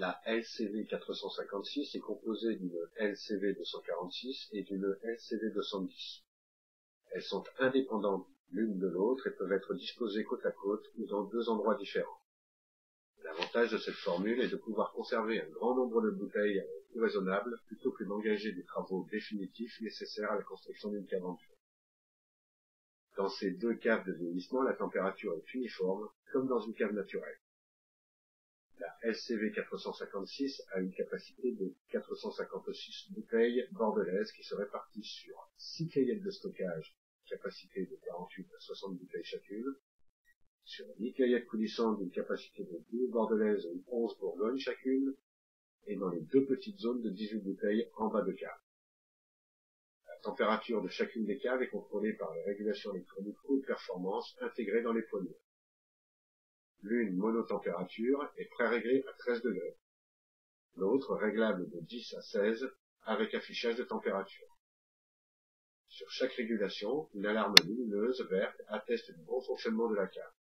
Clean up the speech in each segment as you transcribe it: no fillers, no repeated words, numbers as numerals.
La LCV 456 est composée d'une LCV 246 et d'une LCV 210. Elles sont indépendantes l'une de l'autre et peuvent être disposées côte à côte ou dans deux endroits différents. L'avantage de cette formule est de pouvoir conserver un grand nombre de bouteilles à un coût raisonnable plutôt que d'engager des travaux définitifs nécessaires à la construction d'une cave en dur. Dans ces deux caves de vieillissement, la température est uniforme, comme dans une cave naturelle. La LCV 456 a une capacité de 456 bouteilles bordelaises qui se répartissent sur 6 caillettes de stockage, capacité de 48 à 60 bouteilles chacune, sur 10 caillettes coulissantes d'une capacité de 12 bordelaises et 11 bourgognes chacune, et dans les deux petites zones de 18 bouteilles en bas de cave. La température de chacune des caves est contrôlée par les régulations électroniques haute performance intégrées dans les poignées. L'une monotempérature est pré-réglée à 13 degrés. L'autre réglable de 10 à 16 avec affichage de température. Sur chaque régulation, une alarme lumineuse verte atteste du bon fonctionnement de la cave.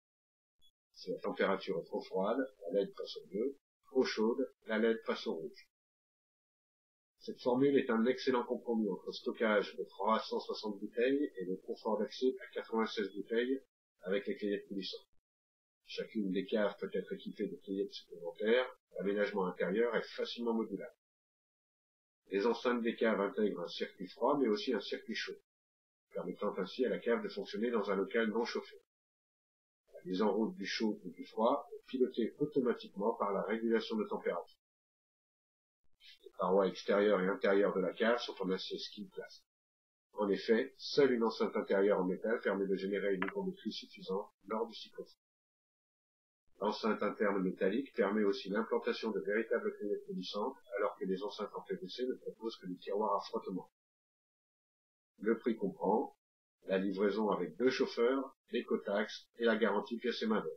Si la température est trop froide, la LED passe au bleu, trop chaude, la LED passe au rouge. Cette formule est un excellent compromis entre stockage de 360 bouteilles et le confort d'accès à 96 bouteilles avec les caillettes coulissantes. Chacune des caves peut être équipée de caillettes supplémentaires, l'aménagement intérieur est facilement modulable. Les enceintes des caves intègrent un circuit froid mais aussi un circuit chaud, permettant ainsi à la cave de fonctionner dans un local non chauffé. La mise en route du chaud ou du froid est pilotée automatiquement par la régulation de température. Les parois extérieures et intérieures de la cave sont en acier skin class. En effet, seule une enceinte intérieure en métal permet de générer une hygrométrie suffisante lors du cyclotron. L'enceinte interne métallique permet aussi l'implantation de véritables caillettes coulissantes, alors que les enceintes en PVC ne proposent que des tiroirs à frottement. Le prix comprend la livraison avec 2 chauffeurs, l'écotaxe et la garantie pièces et main d'œuvre.